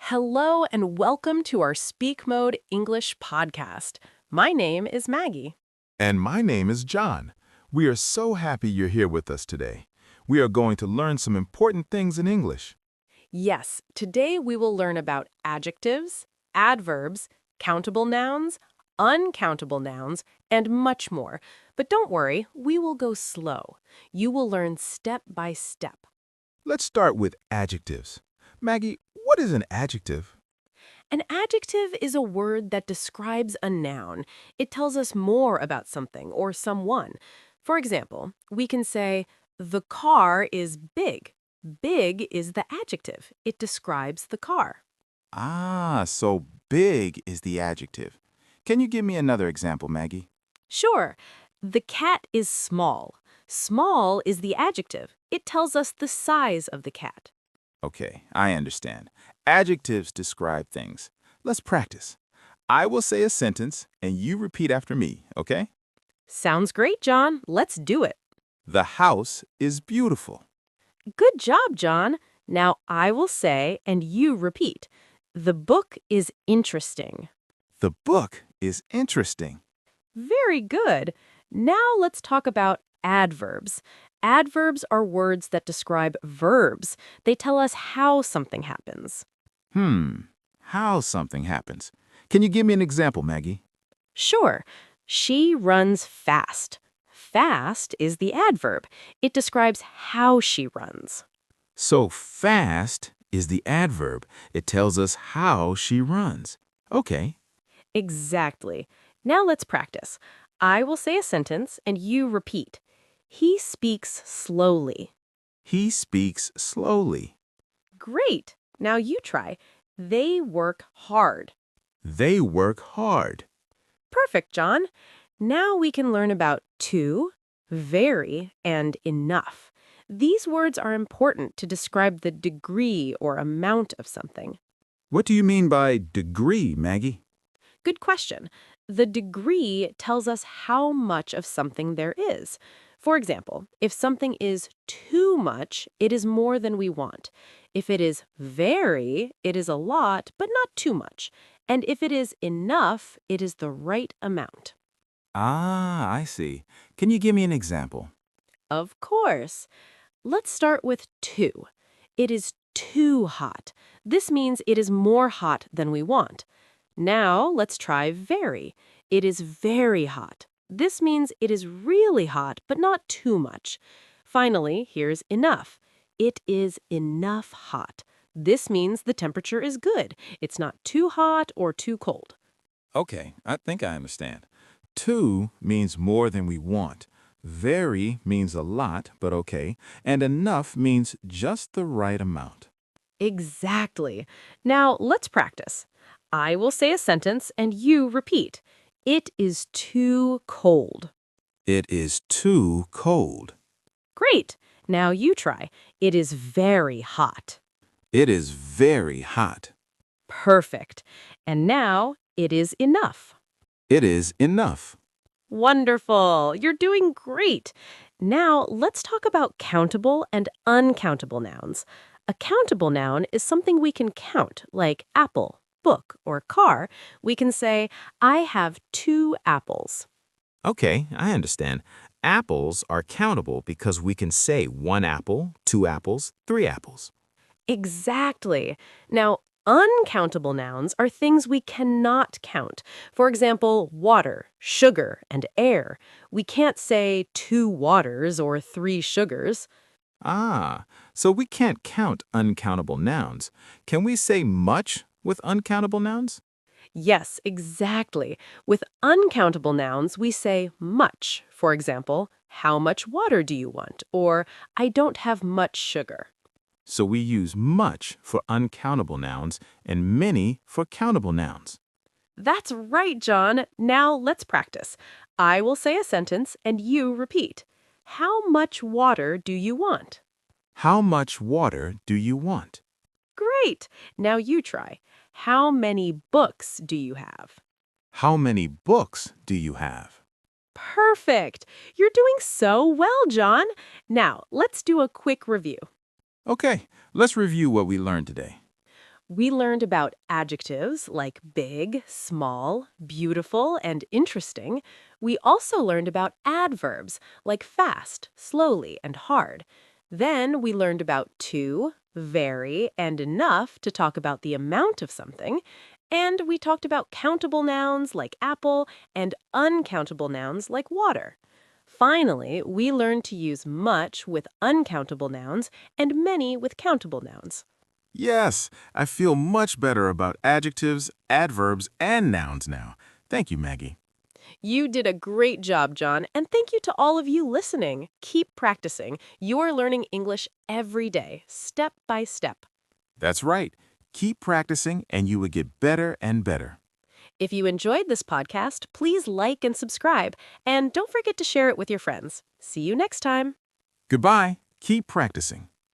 Hello and welcome to our Speak Mode English podcast. My name is Maggie. And my name is John. We are so happy you're here with us today. We are going to learn some important things in English. Yes, today we will learn about adjectives, adverbs, countable nouns, uncountable nouns, and much more. But don't worry, we will go slow. You will learn step by step. Let's start with adjectives. Maggie, what is an adjective? An adjective is a word that describes a noun. It tells us more about something or someone. For example, we can say, the car is big. Big is the adjective. It describes the car. So big is the adjective. Can you give me another example, Maggie? Sure, the cat is small. Small is the adjective. It tells us the size of the cat. Okay, I understand. Adjectives describe things. Let's practice. I will say a sentence and you repeat after me, okay? Sounds great, John. Let's do it. The house is beautiful. Good job, John. Now I will say and you repeat. The book is interesting. The book is interesting. Very good. Now let's talk about adverbs. Adverbs are words that describe verbs. They tell us how something happens. How something happens. Can you give me an example, Maggie? Sure. She runs fast. Fast is the adverb. It describes how she runs. So fast is the adverb. It tells us how she runs. Okay. Exactly. Now let's practice. I will say a sentence and you repeat. He speaks slowly. He speaks slowly. Great. Now you try. They work hard. They work hard. Perfect, John. Now we can learn about to, very, and enough. These words are important to describe the degree or amount of something. What do you mean by degree, Maggie? Good question. The degree tells us how much of something there is. For example, if something is too much, it is more than we want. If it is very, it is a lot, but not too much. And if it is enough, it is the right amount. I see. Can you give me an example? Of course. Let's start with too. It is too hot. This means it is more hot than we want. Now let's try very. It is very hot. This means it is really hot, but not too much. Finally, here's enough. It is enough hot. This means the temperature is good. It's not too hot or too cold. Okay, I think I understand. Too means more than we want. Very means a lot, but okay. And enough means just the right amount. Exactly. Now let's practice. I will say a sentence and you repeat. It is too cold. It is too cold. Great. Now you try. It is very hot. It is very hot. Perfect. And now it is enough. It is enough. Wonderful. You're doing great. Now let's talk about countable and uncountable nouns. A countable noun is something we can count, like apple, book, or car. We can say, I have 2 apples. Okay, I understand. Apples are countable because we can say 1 apple, 2 apples, 3 apples. Exactly. Now, uncountable nouns are things we cannot count. For example, water, sugar, and air. We can't say 2 waters or 3 sugars. So we can't count uncountable nouns. Can we say much with uncountable nouns? Yes, exactly. With uncountable nouns, we say much. For example, how much water do you want? Or I don't have much sugar. So we use much for uncountable nouns and many for countable nouns. That's right, John. Now let's practice. I will say a sentence and you repeat. How much water do you want? How much water do you want? Great. Now you try. How many books do you have? How many books do you have? Perfect. You're doing so well, John. Now let's do a quick review. Okay, let's review what we learned today. We learned about adjectives like big, small, beautiful, and interesting. We also learned about adverbs like fast, slowly, and hard. Then we learned about to, very, and enough to talk about the amount of something. And we talked about countable nouns like apple and uncountable nouns like water. Finally, we learned to use much with uncountable nouns and many with countable nouns. Yes, I feel much better about adjectives, adverbs, and nouns now. Thank you, Maggie. You did a great job, John, and thank you to all of you listening. Keep practicing. You're learning English every day, step by step. That's right. Keep practicing and you will get better and better. If you enjoyed this podcast, please like and subscribe, and don't forget to share it with your friends. See you next time. Goodbye. Keep practicing.